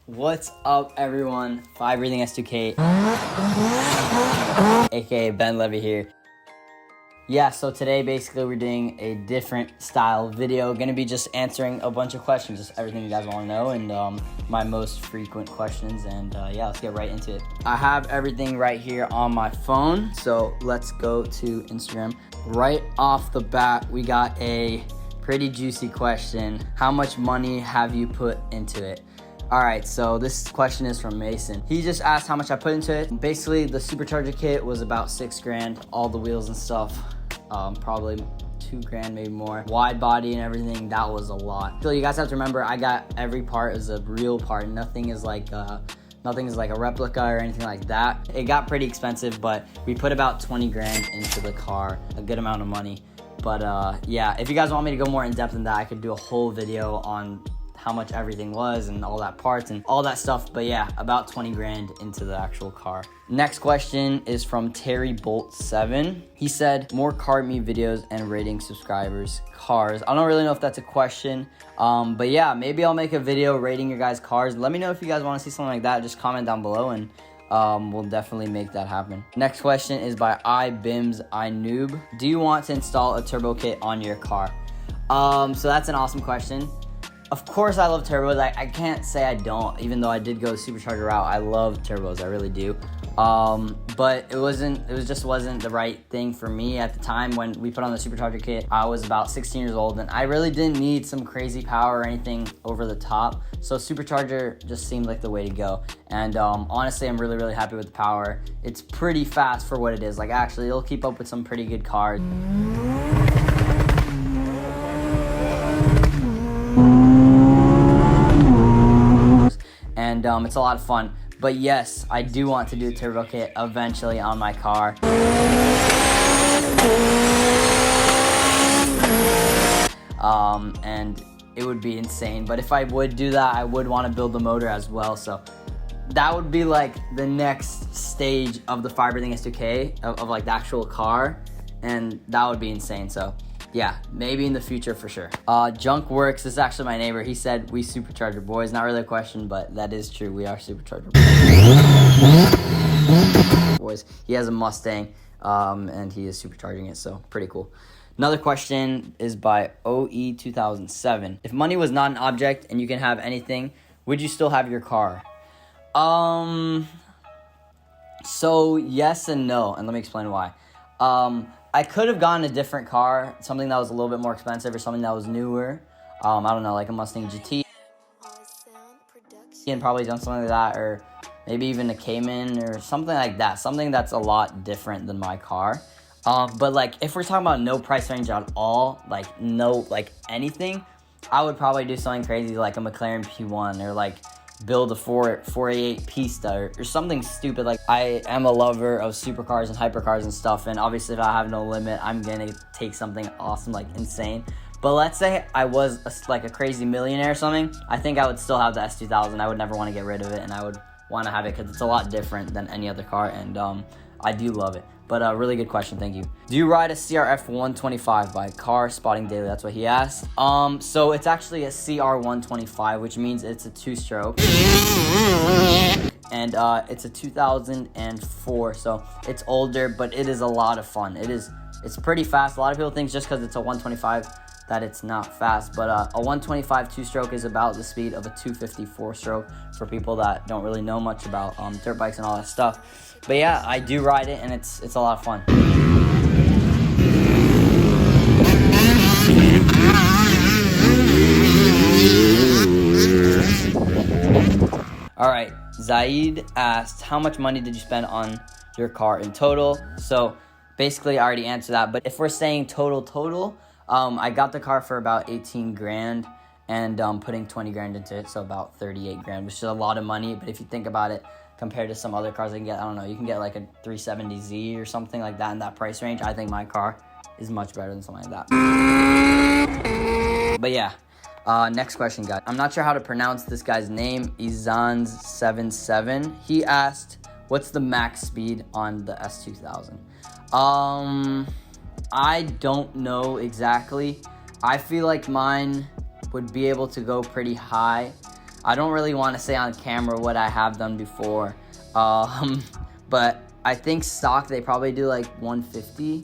What's up, everyone? Fire Breathing S2K, aka Ben Levy here. Yeah, so today basically we're doing a different style video. Gonna be just answering a bunch of questions, just everything you guys want to know, and my most frequent questions. And yeah, let's get right into it. I have everything right here on my phone, so let's go to Instagram. Right off the bat, we got a pretty juicy question. How much money have you put into it? Alright, so this question is from Mason. He just asked how much I put into it. Basically, the supercharger kit was about $6,000. All the wheels and stuff, probably $2,000, maybe more. Wide body and everything, that was a lot. So you guys have to remember, I got every part as a real part. Nothing is like a replica or anything like that. It got pretty expensive, but we put about $20,000 into the car, a good amount of money. But yeah, if you guys want me to go more in depth than that, I could do a whole video on how much everything was and all that parts and all that stuff. But yeah, about $20,000 into the actual car. Next question is from Terry Bolt 7. He said, more car me videos and rating subscribers cars. I don't really know if that's a question, but yeah, maybe I'll make a video rating your guys' cars. Let me know if you guys want to see something like that. Just comment down below and we'll definitely make that happen. Next question is by iBimsINoob. Do you want to install a turbo kit on your car? So that's an awesome question. Of course I love turbos. I can't say I don't, even though I did go the supercharger route. I love turbos, I really do. But it just wasn't the right thing for me at the time when we put on the supercharger kit. I was about 16 years old and I really didn't need some crazy power or anything over the top. So supercharger just seemed like the way to go. And honestly, I'm really, really happy with the power. It's pretty fast for what it is. Like actually, it'll keep up with some pretty good cars. And it's a lot of fun. But yes, I do want to do a turbo kit eventually on my car. And it would be insane. But if I would do that, I would want to build the motor as well. So that would be like the next stage of the Fire Breathing S2K of like the actual car. And that would be insane. So yeah, maybe in the future for sure. Junk Works, this is actually my neighbor. He said, we supercharger boys. Not really a question, but that is true. We are supercharger boys. He has a Mustang, and he is supercharging it, so pretty cool. Another question is by OE2007. If money was not an object and you can have anything, would you still have your car? So yes and no, and let me explain why. I could have gotten a different car, something that was a little bit more expensive or something that was newer. I don't know, like a Mustang GT. And probably done something like that, or maybe even a Cayman or something like that. Something that's a lot different than my car. But like, if we're talking about no price range at all, like no, like anything, I would probably do something crazy like a McLaren P1 or like build a 488 Pista or something stupid. Like, I am a lover of supercars and hypercars and stuff, and obviously if I have no limit, I'm gonna take something awesome, like insane. But let's say I was like a crazy millionaire or something, I think I would still have the S2000. I would never want to get rid of it, and I would want to have it because it's a lot different than any other car, and I do love it. But a really good question, thank you. Do you ride a CRF 125 by Car Spotting Daily? That's what he asked. So it's actually a CR 125, which means it's a two-stroke. And it's a 2004, so it's older, but it is a lot of fun. It's pretty fast. A lot of people think just because it's a 125 that it's not fast, but a 125 two-stroke is about the speed of a 250 four-stroke for people that don't really know much about dirt bikes and all that stuff. But yeah, I do ride it, and it's a lot of fun. All right, Zaid asked, how much money did you spend on your car in total? So basically, I already answered that. But if we're saying total, I got the car for about $18,000 and putting $20,000 into it, so about $38,000, which is a lot of money. But if you think about it, compared to some other cars I can get, I don't know, you can get like a 370Z or something like that in that price range. I think my car is much better than something like that. But yeah, next question, guys. I'm not sure how to pronounce this guy's name, Izans77. He asked, what's the max speed on the S2000? I don't know exactly. I feel like mine would be able to go pretty high. I don't really want to say on camera what I have done before, but I think stock they probably do like 150,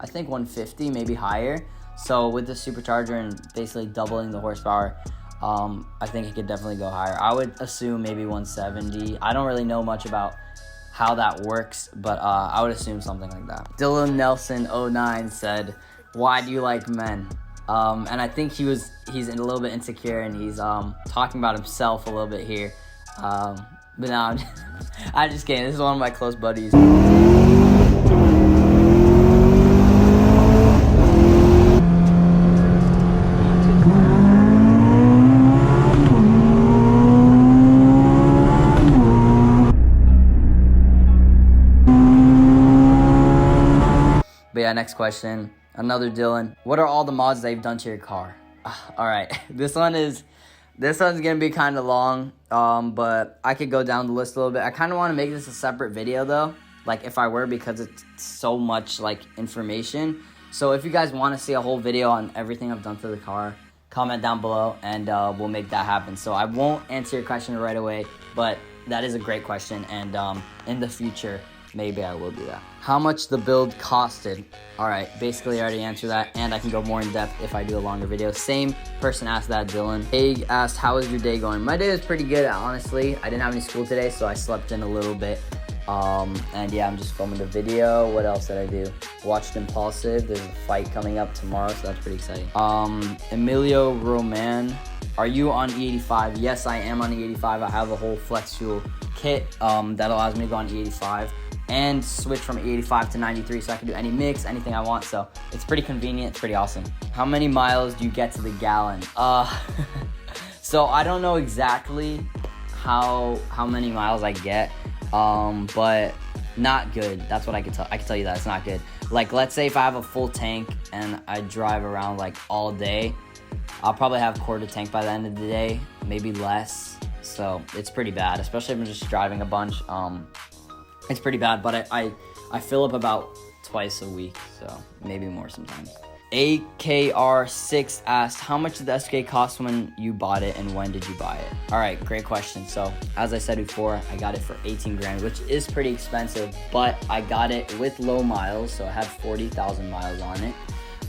I think 150, maybe higher. So with the supercharger and basically doubling the horsepower, I think it could definitely go higher. I would assume maybe 170. I don't really know much about how that works, but I would assume something like that. Dylan Nelson 09 said, "Why do you like men?" And I think he's a little bit insecure, and he's talking about himself a little bit here. But no, I'm just kidding. This is one of my close buddies. But yeah, next question. Another Dylan. What are all the mods they've done to your car? All right, this one's gonna be kind of long, but I could go down the list a little bit. I kind of want to make this a separate video though, like if I were, because it's so much like information. So if you guys want to see a whole video on everything I've done to the car, comment down below and we'll make that happen. So I won't answer your question right away, but that is a great question, and in the future, maybe I will do that. How much the build costed? All right, basically I already answered that, and I can go more in depth if I do a longer video. Same person asked that, Dylan. Haig asked, how is your day going? My day was pretty good, honestly. I didn't have any school today, so I slept in a little bit. And yeah, I'm just filming the video. What else did I do? Watched Impulsive. There's a fight coming up tomorrow, so that's pretty exciting. Emilio Roman, are you on E85? Yes, I am on E85. I have a whole flex fuel kit that allows me to go on E85 and switch from 85 to 93, so I can do any mix, anything I want. So it's pretty convenient, it's pretty awesome. How many miles do you get to the gallon? So I don't know exactly how many miles I get, but not good. That's what I can tell. I can tell you that it's not good. Like, let's say if I have a full tank and I drive around like all day, I'll probably have a quarter tank by the end of the day, maybe less. So it's pretty bad, especially if I'm just driving a bunch. It's pretty bad, but I fill up about twice a week, so maybe more sometimes. AKR6 asked, how much did the SK cost when you bought it, and when did you buy it? All right, great question. So as I said before, I got it for 18 grand, which is pretty expensive, but I got it with low miles, so it had 40,000 miles on it.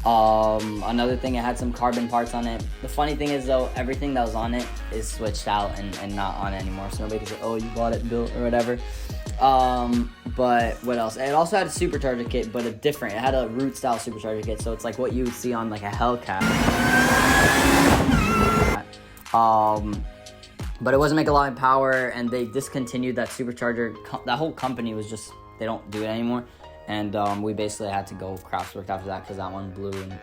Another thing, it had some carbon parts on it. The funny thing is though, everything that was on it is switched out and not on it anymore, so nobody can say, oh, you bought it built or whatever. But what else? It also had a supercharger kit, but it had a root style supercharger kit, so it's like what you would see on like a Hellcat. But it wasn't making a lot of power, and they discontinued that supercharger. That whole company was just, they don't do it anymore. And we basically had to go Craftswork after that because that one blew, and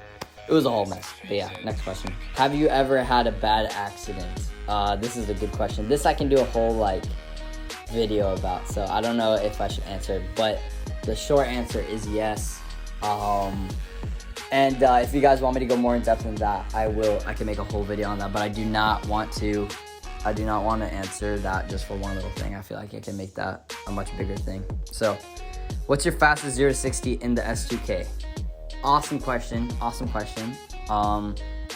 it was a whole mess. But yeah, next question. Have you ever had a bad accident? This is a good question. This I can do a whole like video about, so I don't know if I should answer it, but the short answer is yes. And if you guys want me to go more in depth than that, I can make a whole video on that, but I do not want to answer that just for one little thing. I feel like I can make that a much bigger thing. So what's your fastest 0 to 60 in the S2K? Awesome question.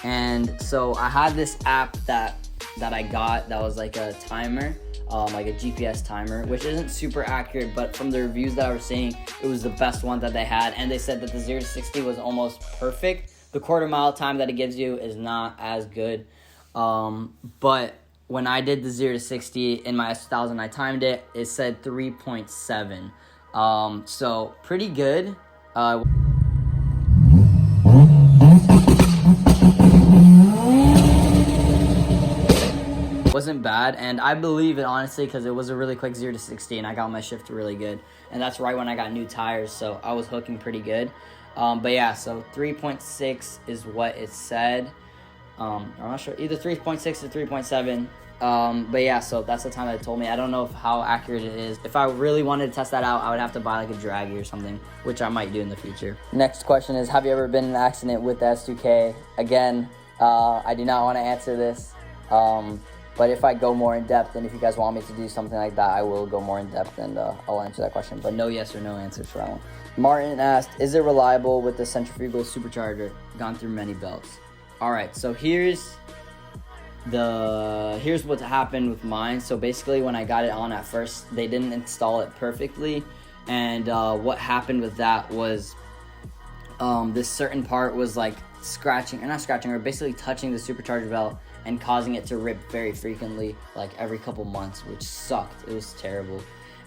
And so I had this app that I got that was like a timer, like a GPS timer, which isn't super accurate, but from the reviews that I was seeing, it was the best one that they had, and they said that the 0 to 60 was almost perfect. The quarter mile time that it gives you is not as good, but when I did the 0 to 60 in my S2000, I timed it, it said 3.7. So pretty good. Wasn't bad, and I believe it honestly because it was a really quick 0 to 60 and I got my shift really good, and that's right when I got new tires, so I was hooking pretty good. But yeah, so 3.6 is what it said. I'm not sure, either 3.6 or 3.7. But yeah, so that's the time that it told me. I don't know how accurate it is. If I really wanted to test that out, I would have to buy like a draggy or something, which I might do in the future. Next question is, have you ever been in an accident with the S2K? Again, I do not want to answer this, but if I go more in depth, and if you guys want me to do something like that, I will go more in depth and I'll answer that question, but no yes or no answers for that one. Martin asked, is it reliable with the centrifugal supercharger? Gone through many belts. All right, so here's here's what happened with mine. So basically when I got it on at first, they didn't install it perfectly, and what happened with that was this certain part was like not basically touching the supercharger valve and causing it to rip very frequently, like every couple months, which sucked. It was terrible.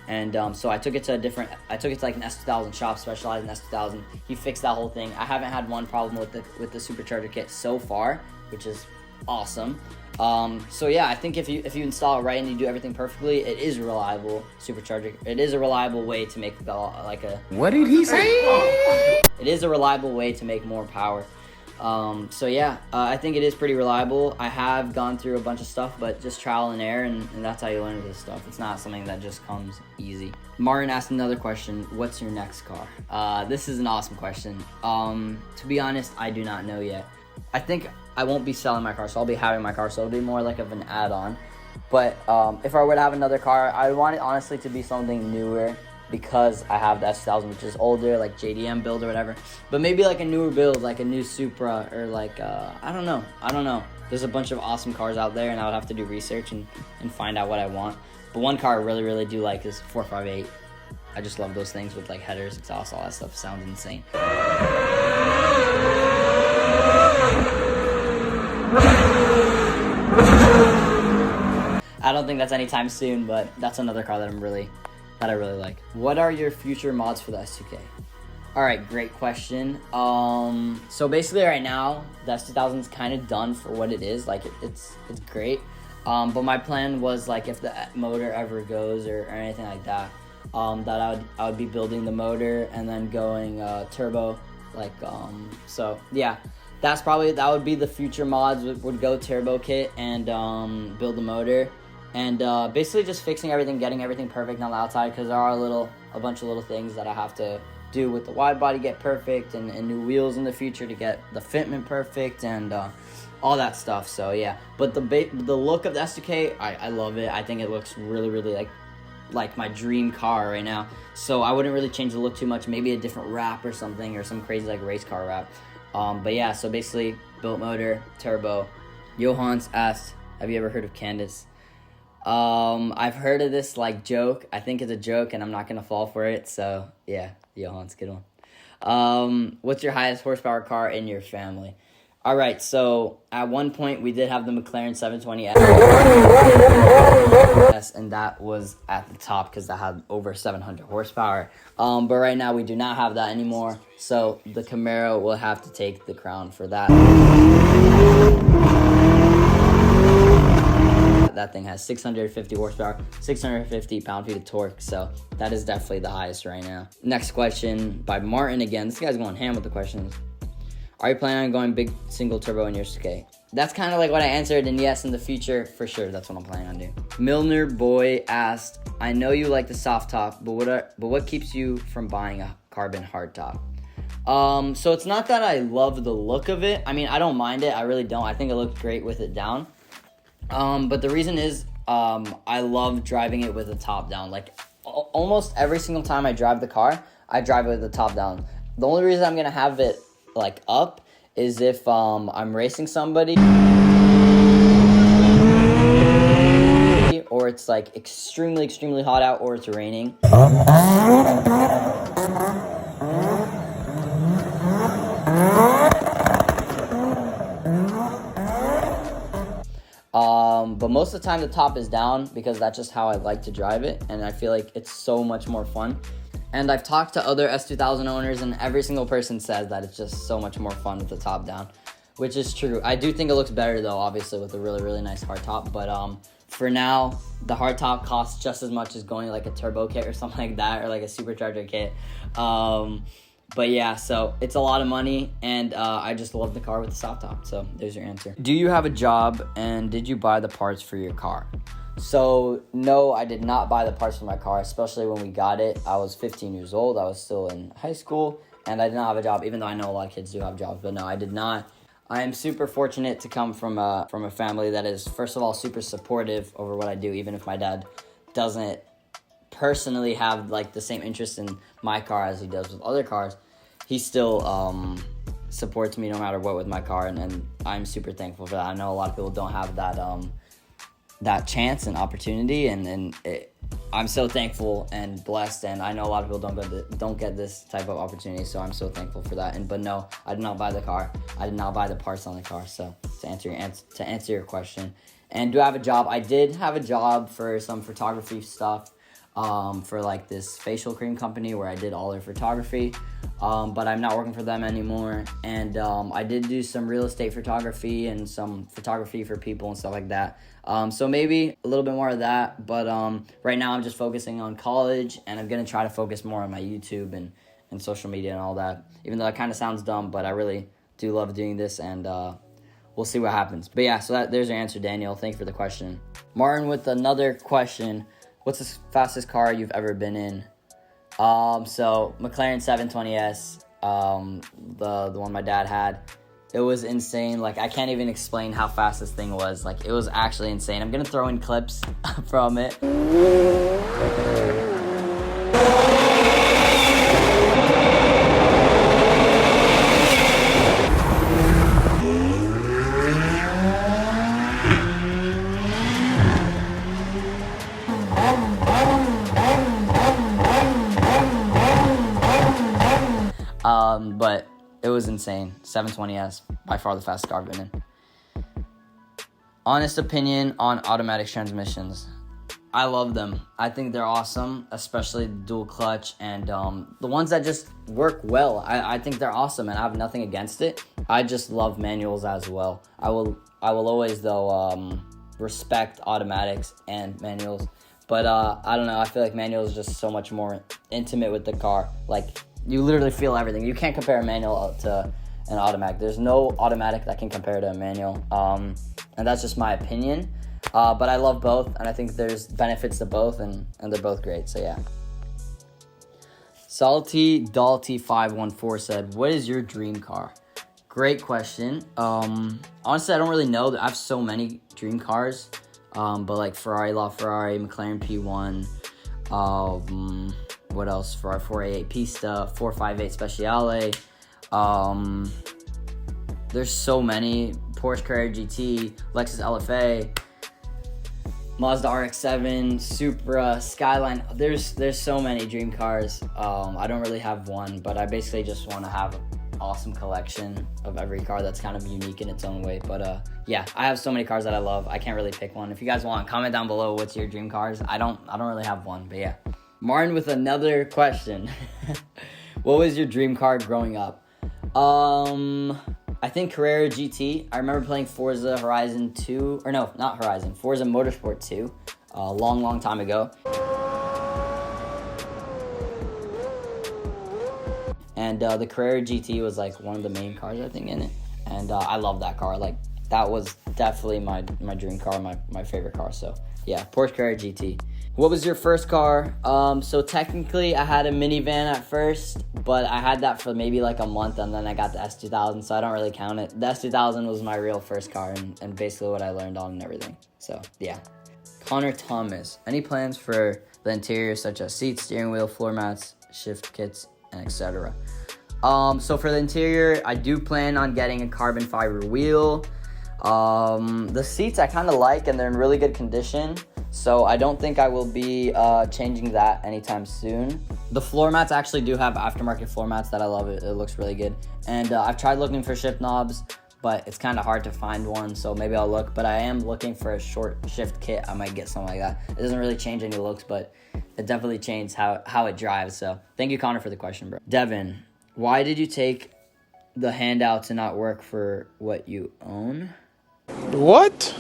And so I took it to like an S2000 shop specialized in S2000. He fixed that whole thing. I haven't had one problem with the supercharger kit so far, which is awesome. So yeah, I think if you install it right and you do everything perfectly, it is a reliable supercharger. It is a reliable way to make what did he say? It is a reliable way to make more power. So yeah, I think it is pretty reliable. I have gone through a bunch of stuff, but just trial and error, and that's how you learn this stuff. It's not something that just comes easy. Martin asked another question: what's your next car? This is an awesome question. To be honest, I do not know yet. I think I won't be selling my car, so I'll be having my car, so it'll be more like of an add-on. But if I were to have another car, I want it honestly to be something newer, because I have the S2000, which is older, like JDM build or whatever. But maybe like a newer build, like a new Supra, or like, I don't know. There's a bunch of awesome cars out there, and I would have to do research and find out what I want. But one car I really, really do like is 458. I just love those things with like headers, exhaust, all that stuff. Sounds insane. I don't think that's anytime soon, but that's another car that I really like. What are your future mods for the S2K? All right, great question. So basically right now, the S2000 is kind of done for what it is. Like it's great. But my plan was like if the motor ever goes or anything like that, that I would be building the motor and then going turbo. Like so yeah, that would be the future mods. Would go turbo kit and build the motor. And basically just fixing everything, getting everything perfect on the outside, because there are a bunch of little things that I have to do with the wide body, get perfect, and new wheels in the future to get the fitment perfect, and all that stuff. So yeah, but the look of the S2K, I love it. I think it looks really, really like my dream car right now. So I wouldn't really change the look too much. Maybe a different wrap or something, or some crazy like race car wrap. But yeah, so basically built motor, turbo. Johans asked, have you ever heard of Candace? I've heard of this like joke. I think it's a joke, and I'm not gonna fall for it. So yeah, Johans, good one. What's your highest horsepower car in your family? All right, so at one point we did have the McLaren 720S, and that was at the top because that had over 700 horsepower. But right now we do not have that anymore, so the Camaro will have to take the crown for that. That thing has 650 horsepower, 650 pound-feet of torque, so that is definitely the highest right now. Next question by Martin again. This guy's going ham with the questions. Are you planning on going big single turbo in your SK? That's kind of like what I answered, and yes, in the future, for sure, that's what I'm planning on doing. Milner Boy asked, I know you like the soft top, but what keeps you from buying a carbon hard top? So it's not that I love the look of it. I mean, I don't mind it. I really don't. I think it looks great with it down. But the reason is, I love driving it with the top down. Like, almost every single time I drive the car, I drive it with the top down. The only reason I'm going to have it, like, up is if, I'm racing somebody, or it's, like, extremely, extremely hot out, or it's raining. But most of the time the top is down because that's just how I like to drive it, and I feel like it's so much more fun. And I've talked to other S2000 owners, and every single person says that it's just so much more fun with the top down, which is true. I do think it looks better though, obviously, with a really, really nice hard top, but for now, the hard top costs just as much as going like a turbo kit or something like that, or like a supercharger kit. But yeah, so it's a lot of money, and I just love the car with the soft top. So there's your answer. Do you have a job, and did you buy the parts for your car? So no, I did not buy the parts for my car, especially when we got it. I was 15 years old. I was still in high school, and I did not have a job, even though I know a lot of kids do have jobs. But no, I did not. I am super fortunate to come from a family that is, first of all, super supportive over what I do, even if my dad doesn't personally have like the same interest in my car as he does with other cars. He still supports me no matter what with my car, and I'm super thankful for that. I know a lot of people don't have that chance and opportunity, and I'm so thankful and blessed, and I know a lot of people don't get this type of opportunity, so I'm so thankful for that. But no, I did not buy the car. I did not buy the parts on the car. So to answer your question, and do I have a job? I did have a job for some photography stuff, for like this facial cream company where I did all their photography, but I'm not working for them anymore. And I did do some real estate photography and some photography for people and stuff like that. So maybe a little bit more of that, but right now I'm just focusing on college, and I'm gonna try to focus more on my YouTube and social media and all that, even though it kind of sounds dumb, but I really do love doing this, and we'll see what happens. But yeah, so there's your answer, Daniel. Thanks for the question. Martin with another question. What's the fastest car you've ever been in? So McLaren 720S, the one my dad had. It was insane. Like, I can't even explain how fast this thing was. Like, it was actually insane. I'm gonna throw in clips from it. But it was insane. 720S, by far the fastest car I've been in. Honest opinion on automatic transmissions. I love them. I think they're awesome, especially dual clutch, and the ones that just work well. I think they're awesome, and I have nothing against it. I just love manuals as well. I will always, though, respect automatics and manuals. But I don't know. I feel like manuals are just so much more intimate with the car. Like, you literally feel everything. You can't compare a manual to an automatic. There's no automatic that can compare to a manual. And that's just my opinion. But I love both, and I think there's benefits to both, and they're both great. So yeah. Salty Dalty 514 said, "What is your dream car?" Great question. Honestly, I don't really know. I have so many dream cars. But like Ferrari LaFerrari, McLaren P1, what else? Ferrari 488 Pista, 458 Speciale. There's so many. Porsche Carrera GT, Lexus LFA, Mazda RX-7, Supra, Skyline. There's so many dream cars. I don't really have one, but I basically just want to have an awesome collection of every car that's kind of unique in its own way. But yeah, I have so many cars that I love. I can't really pick one. If you guys want, comment down below what's your dream cars. I don't really have one, but yeah. Martin with another question. What was your dream car growing up? I think Carrera GT. I remember playing Forza Horizon 2, or no, not Horizon, Forza Motorsport 2, a long time ago. And the Carrera GT was like one of the main cars, I think, in it. And I love that car. Like, that was definitely my dream car, my favorite car. So yeah, Porsche Carrera GT. What was your first car? So technically I had a minivan at first, but I had that for maybe like a month, and then I got the S2000, so I don't really count it. The S2000 was my real first car, and basically what I learned on and everything. So yeah. Connor Thomas, any plans for the interior, such as seats, steering wheel, floor mats, shift kits, and etc.? So for the interior, I do plan on getting a carbon fiber wheel. The seats I kind of like, and they're in really good condition, so I don't think I will be changing that anytime soon. The floor mats actually do have aftermarket floor mats that I love. It looks really good. And I've tried looking for shift knobs, but it's kind of hard to find one, so maybe I'll look. But I am looking for a short shift kit. I might get something like that. It doesn't really change any looks, but it definitely changed how it drives. So thank you, Connor, for the question, bro. Devin, why did you take the handout to not work for what you own? What?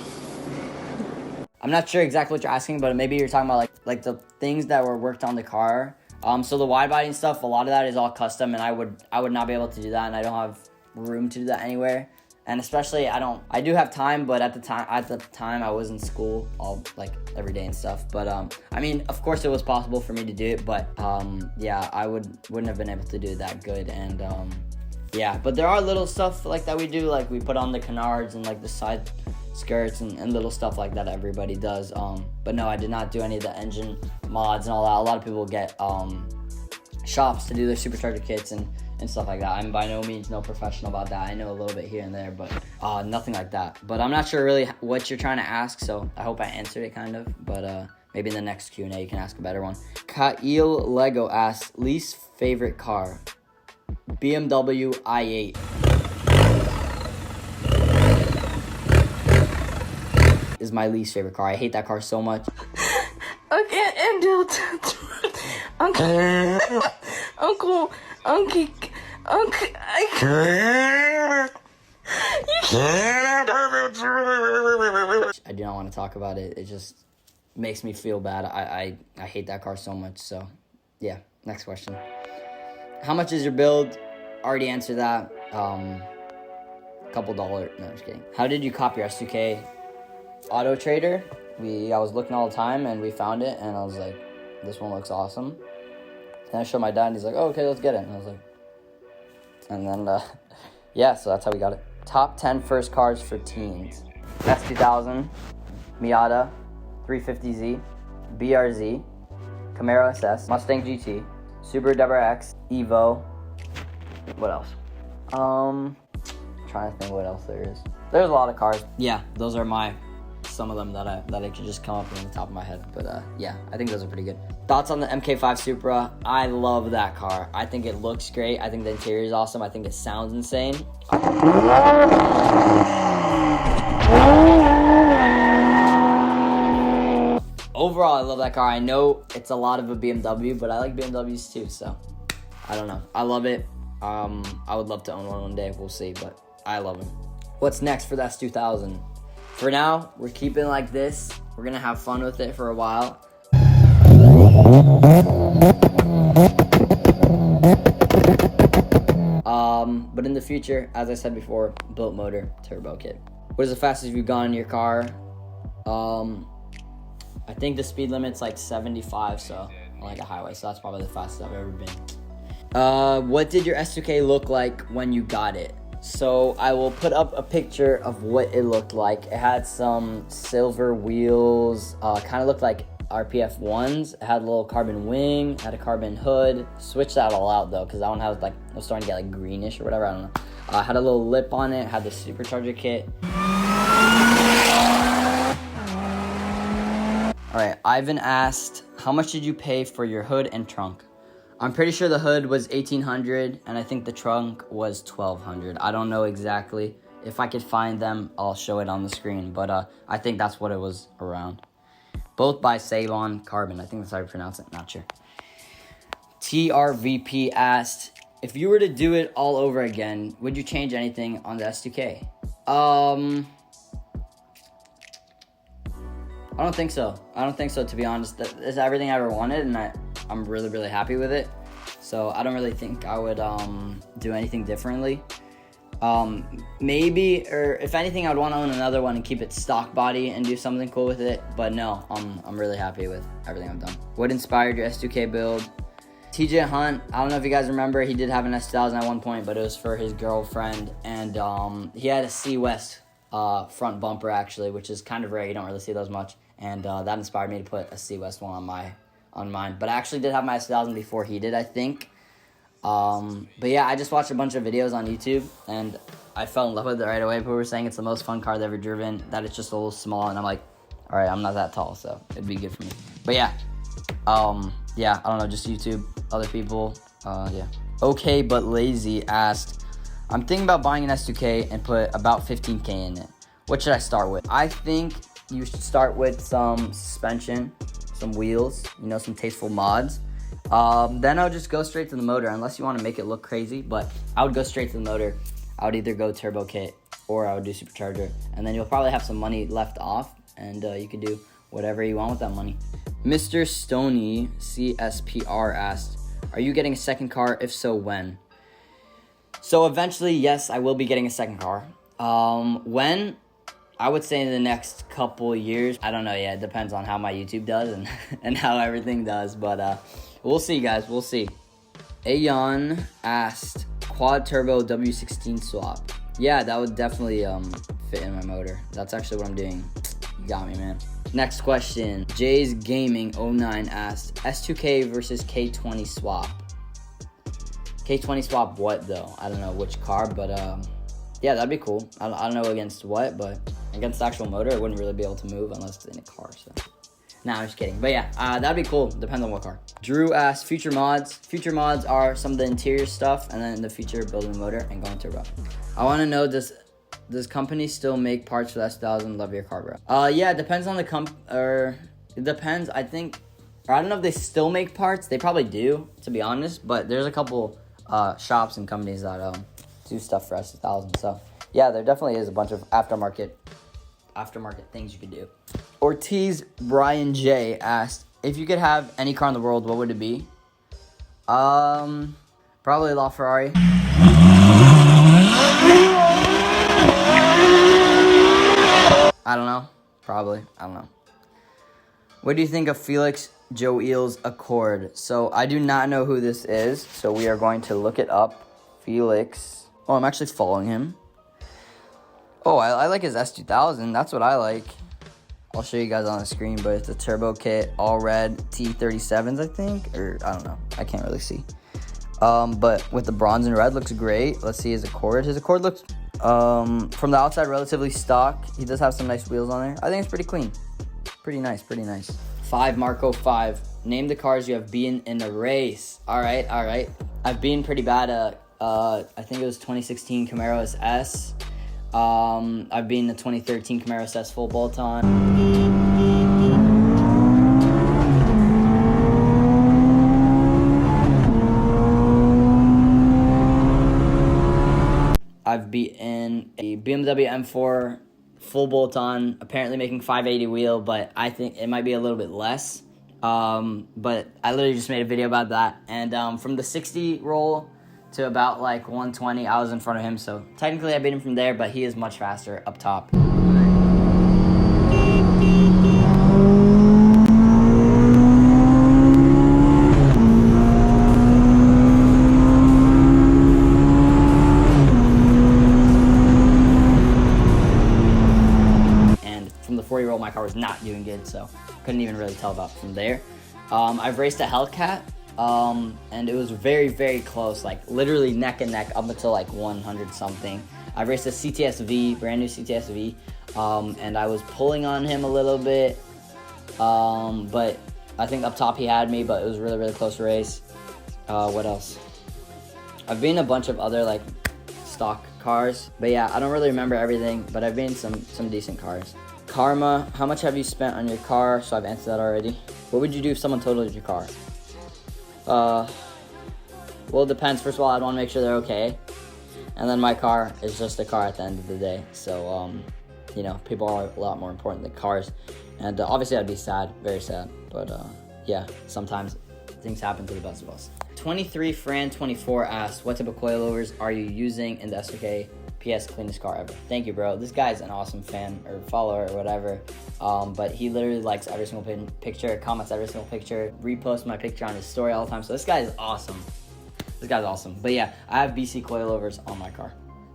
I'm not sure exactly what you're asking, but maybe you're talking about like the things that were worked on the car. So the wide body and stuff, a lot of that is all custom, and I would not be able to do that, and I don't have room to do that anywhere. And especially I do have time, but at the time I was in school all like every day and stuff. But I mean, of course it was possible for me to do it, but yeah, I wouldn't have been able to do it that good. And yeah, but there are little stuff like that we do, like we put on the canards and like the side skirts and little stuff like that everybody does. But no, I did not do any of the engine mods and all that. A lot of people get shops to do their supercharger kits and and stuff like that. I'm by no means no professional about that. I know a little bit here and there, but nothing like that. But I'm not sure really what you're trying to ask, so I hope I answered it kind of. But maybe in the next Q&A you can ask a better one. Kyle Lego asks, least favorite car? BMW i8. Is my least favorite car. I hate that car so much. I can't handle Uncle, I do not want to talk about it. It just makes me feel bad. I hate that car so much. So, yeah. Next question. How much is your build? Already answered that. Couple dollars. No, I'm just kidding. How did you copy your S2K? Auto Trader. I was looking all the time and we found it and I was like, this one looks awesome. And I showed my dad and he's like, oh, okay, let's get it. And I was like, and then, yeah, so that's how we got it. Top 10 first cars for teens. S2000, Miata, 350Z, BRZ, Camaro SS, Mustang GT, Subaru WRX, Evo. What else? Trying to think what else there is. There's a lot of cars. Yeah, those are some of them that I could just come up with on the top of my head. But yeah, I think those are pretty good. Thoughts on the MK5 Supra? I love that car. I think it looks great. I think the interior is awesome. I think it sounds insane. Overall, I love that car. I know it's a lot of a BMW, but I like BMWs too, so I don't know. I love it. I would love to own one day. We'll see, but I love them. What's next for the S2000? For now, we're keeping like this. We're gonna have fun with it for a while. But in the future, as I said before, built motor, turbo kit. What is the fastest you've gone in your car? I think the speed limit's like 75, so on like a highway, so that's probably the fastest I've ever been. What did your S2K look like when you got it? So I will put up a picture of what it looked like. It had some silver wheels, kind of looked like RPF 1s. It had a little carbon wing, had a carbon hood. Switched that all out though, because that one was starting to get like greenish or whatever, I don't know. Had a little lip on it, had the supercharger kit. All right, Ivan asked, how much did you pay for your hood and trunk? I'm pretty sure the hood was $1,800 and I think the trunk was $1,200. I don't know exactly. If I could find them, I'll show it on the screen, but I think that's what it was around. Both by Savon Carbon. I think that's how you pronounce it. Not sure. TRVP asked, if you were to do it all over again, would you change anything on the S2K? I don't think so. To be honest. It's everything I ever wanted, and I'm really, really happy with it. So I don't really think I would do anything differently. Maybe, or if anything, I'd want to own another one and keep it stock body and do something cool with it. But no, I'm really happy with everything I've done. What inspired your S2K build? TJ Hunt, I don't know if you guys remember, he did have an S2000 at one point, but it was for his girlfriend. And he had a C West front bumper, actually, which is kind of rare. You don't really see those much. And that inspired me to put a C West one on mine. But I actually did have my S2000 before he did, I think. But yeah, I just watched a bunch of videos on YouTube, and I fell in love with it right away. People were saying it's the most fun car they've ever driven, that it's just a little small, and I'm like, all right, I'm not that tall, so it'd be good for me. But yeah, yeah, I don't know, just YouTube, other people, yeah. Okay, but Lazy asked, I'm thinking about buying an S2K and put about 15K in it. What should I start with? I think you should start with some suspension, some wheels, some tasteful mods. Then I would just go straight to the motor, unless you want to make it look crazy, but I would go straight to the motor. I would either go turbo kit or I would do supercharger, and then you'll probably have some money left off, and you can do whatever you want with that money. Mr. Stoney CSPR asked, are you getting a second car? If so, when? So eventually, yes, I will be getting a second car. When? I would say in the next couple years. I don't know yet. It depends on how my YouTube does and how everything does. But we'll see, guys. We'll see. Ayon asked, quad turbo W16 swap. Yeah, that would definitely fit in my motor. That's actually what I'm doing. You got me, man. Next question. Jay's Gaming 09 asked, S2K versus K20 swap. K20 swap what though? I don't know which car, but yeah, that'd be cool. I don't know against what, but against the actual motor, I wouldn't really be able to move unless it's in a car. So, nah, I'm just kidding. But yeah, that'd be cool. Depends on what car. Drew asks, future mods. Future mods are some of the interior stuff, and then in the future, building a motor and going turbo. I want to know, does company still make parts for the S2000? Love your car, bro. Yeah, it depends on the it depends. I think, or I don't know if they still make parts. They probably do, to be honest. But there's a couple shops and companies that do stuff for S2000. So yeah, there definitely is a bunch of aftermarket things you could do. Ortiz Brian J asked, if you could have any car in the world, what would it be? Probably LaFerrari. I don't know. Probably. I don't know. What do you think of Felix Joel's Accord? So I do not know who this is, so we are going to look it up. Felix. Oh, I'm actually following him. Oh, I like his S2000. That's what I like. I'll show you guys on the screen, but it's a turbo kit, all red, T37s, I think, or I don't know. I can't really see. But with the bronze and red, looks great. Let's see his Accord. His Accord looks, from the outside, relatively stock. He does have some nice wheels on there. I think it's pretty clean. Pretty nice, pretty nice. 5 Marco 5. Name the cars you have been in a race. All right. I've been pretty bad at, I think it was 2016 Camaro SS. I've been the 2013 Camaro SS full bolt-on. I've beaten a BMW M4 full bolt-on, apparently making 580 wheel, but I think it might be a little bit less. But I literally just made a video about that. And from the 60 roll to about like 120, I was in front of him. So technically I beat him from there, but he is much faster up top. And from the 40 roll, my car was not doing good, so couldn't even really tell about from there. I've raced a Hellcat. And it was very, very close, like literally neck and neck up until like 100 something. I raced a CTS-V, brand new CTS-V, and I was pulling on him a little bit, but I think up top he had me, but it was a really, really close race. What else? I've been in a bunch of other like stock cars, but yeah, I don't really remember everything, but I've been in some decent cars. Karma, how much have you spent on your car? So I've answered that already. What would you do if someone totaled your car? Well, it depends. First of all, I'd want to make sure they're okay. And then my car is just a car at the end of the day. So, you know, people are a lot more important than cars. And obviously I'd be sad, very sad. But yeah, sometimes things happen to the best of us. 23 Fran 24 asks, what type of coilovers are you using in the S2K? PS, cleanest car ever. Thank you, bro. This guy's an awesome fan or follower or whatever. But he literally likes every single picture, comments every single picture, reposts my picture on his story all the time. So this guy is awesome. This guy's awesome. But yeah, I have BC coilovers on my car.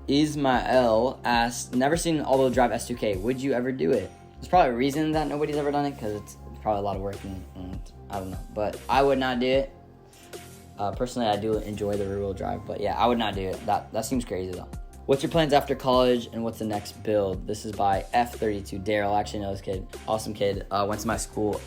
Ismael asks, never seen an all-wheel drive S2K. Would you ever do it? There's probably a reason that nobody's ever done it, because it's probably a lot of work and I don't know. But I would not do it. Personally, I do enjoy the rear-wheel drive. But yeah, I would not do it. That seems crazy though. What's your plans after college and what's the next build? This is by F32 Daryl. I actually know this kid. Awesome kid. Went to my school.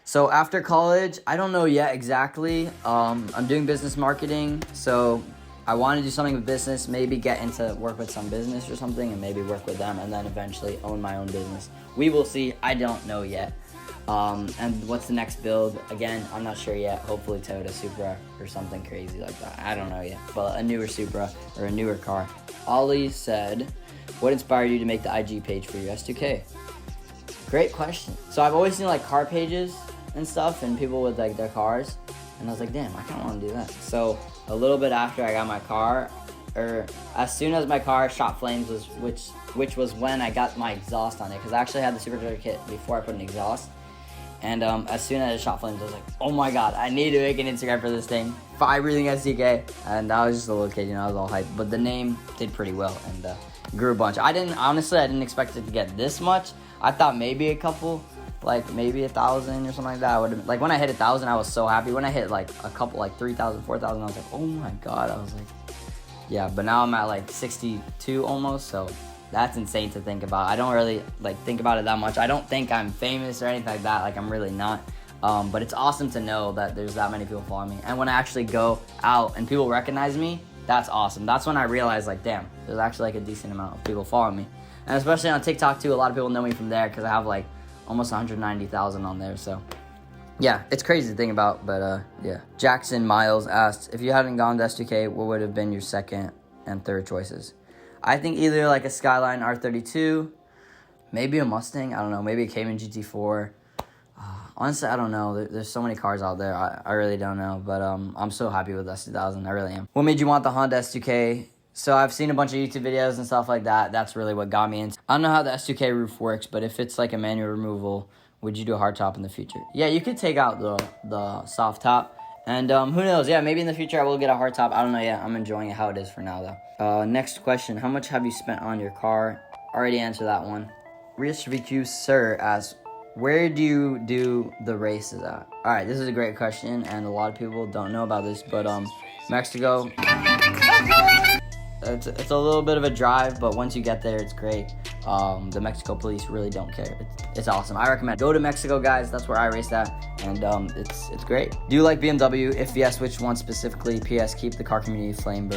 So after college, I don't know yet exactly. I'm doing business marketing, so I want to do something with business, maybe get into work with some business or something and maybe work with them and then eventually own my own business. We will see. I don't know yet. And what's the next build? Again, I'm not sure yet. Hopefully Toyota Supra or something crazy like that. I don't know yet. But a newer Supra or a newer car. Ollie said, what inspired you to make the IG page for your S2K? Great question. So I've always seen like car pages and stuff and people with like their cars. And I was like, damn, I kind of want to do that. So a little bit after I got my car, or as soon as my car shot flames, which was when I got my exhaust on it. Because I actually had the Supercharger kit before I put an exhaust. And as soon as it shot flames, I was like, oh my god, I need to make an Instagram for this thing. Everything SDK. And I was just a little kid, you know, I was all hyped. But the name did pretty well and grew a bunch. Honestly, I didn't expect it to get this much. I thought maybe a couple like maybe 1,000 or something like that. I would have, like, when I hit 1,000, I was so happy. When I hit like a couple, like 3,000, 4,000, I was like, oh my god. I was like, yeah. But now I'm at like 62 almost, so that's insane to think about. I don't really like think about it that much. I don't think I'm famous or anything like that. Like, I'm really not. But it's awesome to know that there's that many people following me. And when I actually go out and people recognize me, that's awesome. That's when I realize, like, damn, there's actually like a decent amount of people following me. And especially on TikTok too, a lot of people know me from there because I have like almost 190,000 on there. So yeah, it's crazy to think about, but yeah. Jackson Miles asked, if you hadn't gone to S2K, what would have been your second and third choices? I think either like a Skyline R32, maybe a Mustang, I don't know, maybe a Cayman GT4. Honestly, I don't know. There's so many cars out there. I really don't know. But I'm so happy with S2000. I really am. What made you want the Honda S2K? So I've seen a bunch of YouTube videos and stuff like that. That's really what got me into. I don't know how the S2K roof works, but if it's like a manual removal, would you do a hard top in the future? Yeah, you could take out the soft top. And who knows? Yeah, maybe in the future I will get a hard top. I don't know yet. I'm enjoying it how it is for now, though. Next question. How much have you spent on your car? Already answered that one. Rich VQ Sir asks, where do you do the races at? All right, this is a great question, and a lot of people don't know about this, but Mexico, it's a little bit of a drive, but once you get there, it's great. The Mexico police really don't care. It's awesome. I recommend go to Mexico, guys. That's where I raced at, and it's great. Do you like BMW? If yes, which one specifically? P.S. Keep the car community flame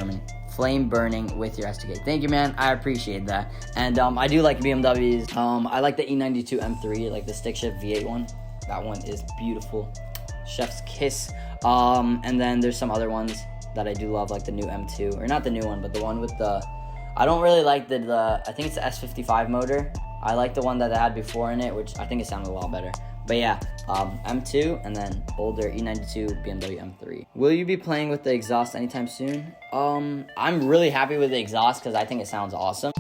burning with your S2K. Thank you, man. I appreciate that. And I do like BMWs. I like the E92 M3, like the stick shift V8 one. That one is beautiful. Chef's kiss. And then there's some other ones that I do love, like the new M2, or not the new one, but the one with the, I don't really like the I think it's the S55 motor. I like the one that I had before in it, which I think it sounded a lot better. But yeah, M2 and then older E92 BMW M3. Will you be playing with the exhaust anytime soon? I'm really happy with the exhaust because I think it sounds awesome.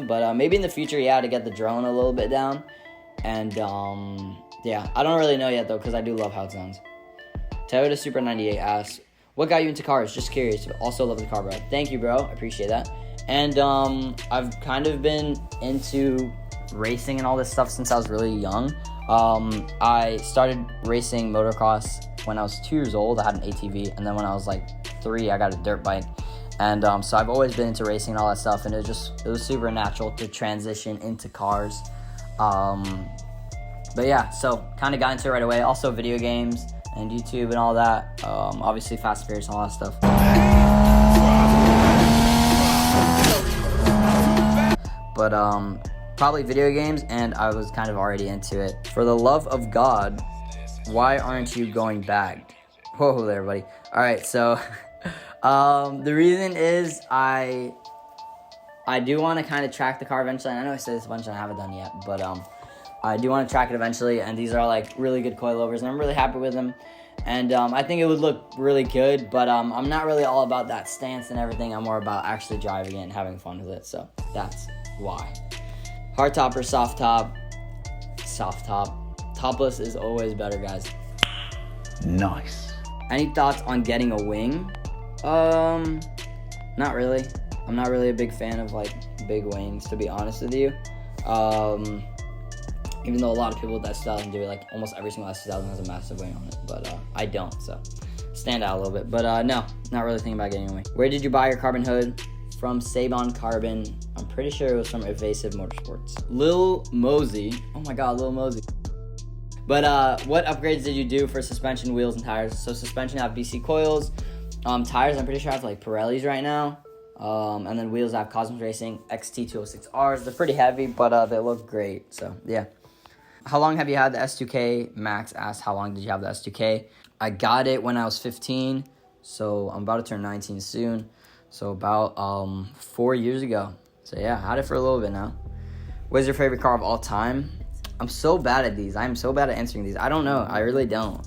But maybe in the future, yeah, to get the drone a little bit down. And yeah, I don't really know yet though because I do love how it sounds. Toyota Super 98 asks, what got you into cars? Just curious. Also love the car, bro. Thank you, bro. I appreciate that. And I've kind of been into racing and all this stuff since I was really young. I started racing motocross when I was 2 years old. I had an ATV, and then when I was like 3, I got a dirt bike. And so I've always been into racing and all that stuff, and it was super natural to transition into cars. But yeah, so kind of got into it right away. Also video games and YouTube and all that. Obviously Fast and Furious and all that stuff. But probably video games, and I was kind of already into it. For the love of God, why aren't you going bagged? Whoa there, buddy. All right, so the reason is I do want to kind of track the car eventually. And I know I said this a bunch and I haven't done yet, but I do want to track it eventually. And these are like really good coilovers, and I'm really happy with them. And I think it would look really good, but I'm not really all about that stance and everything. I'm more about actually driving it and having fun with it. So that's why. Hard top or soft top? Soft top. Topless is always better, guys. Nice. Any thoughts on getting a wing? Not really. I'm not really a big fan of like big wings, to be honest with you. Even though a lot of people with S2000 do it, like almost every single S2000 has a massive wing on it, but I don't, so stand out a little bit. But no, not really thinking about getting a wing. Where did you buy your carbon hood? From Sabon Carbon. I'm pretty sure it was from Evasive Motorsports. Lil Mosey. Oh my god, Lil Mosey. But what upgrades did you do for suspension, wheels, and tires? So suspension, I have BC coils. Tires, I'm pretty sure I have like Pirellis right now. And then wheels, I have Cosmos Racing XT206Rs. They're pretty heavy, but they look great. So yeah. How long have you had the S2K? Max asked, how long did you have the S2K? I got it when I was 15, so I'm about to turn 19 soon. So about 4 years ago. So yeah, I had it for a little bit now. What is your favorite car of all time? I'm so bad at these. I'm so bad at answering these. I don't know. I really don't.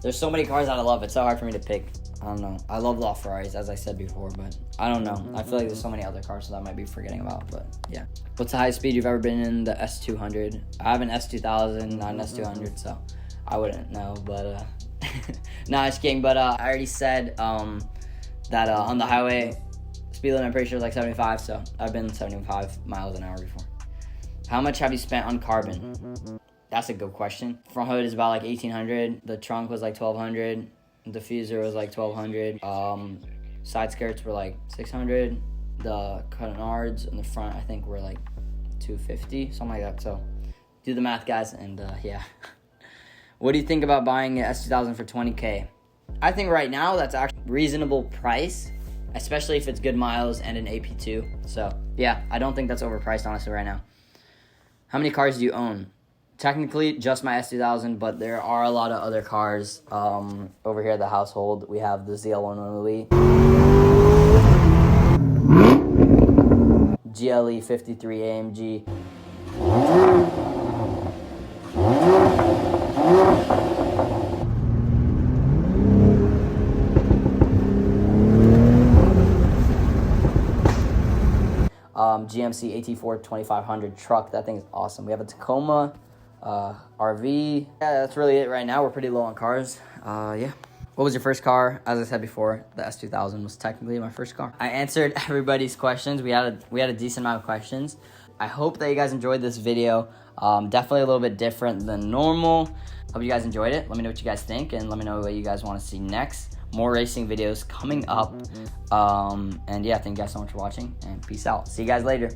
There's so many cars that I love. It's so hard for me to pick. I don't know. I love the Ferraris, as I said before, but I don't know. I feel like there's so many other cars that I might be forgetting about, but yeah. What's the highest speed you've ever been in the S200? I have an S2000, not an S200, so I wouldn't know, but nah, just kidding. But I already said that on the highway, Speed limit, I'm pretty sure, is like 75, so I've been 75 miles an hour before. How much have you spent on carbon? That's a good question. Front hood is about like 1,800. The trunk was like 1,200. Diffuser was like 1,200. Side skirts were like 600. The canards in the front, I think, were like 250, something like that. So do the math, guys, and yeah. What do you think about buying an S2000 for $20K? I think right now that's actually a reasonable price, especially if it's good miles and an AP2. So yeah, I don't think that's overpriced, honestly, right now. How many cars do you own? Technically, just my S2000, but there are a lot of other cars over here at the household. We have the ZL100, GLE 53 AMG, GMC AT4 2500 truck. That thing is awesome. We have a Tacoma RV. Yeah, that's really it right now. We're pretty low on cars. Yeah. What was your first car? As I said before, the S2000 was technically my first car. I answered everybody's questions. We had a decent amount of questions. I hope that you guys enjoyed this video. Definitely a little bit different than normal. Hope you guys enjoyed it. Let me know what you guys think, and let me know what you guys want to see next. More racing videos coming up. And yeah, thank you guys so much for watching, and peace out. See you guys later.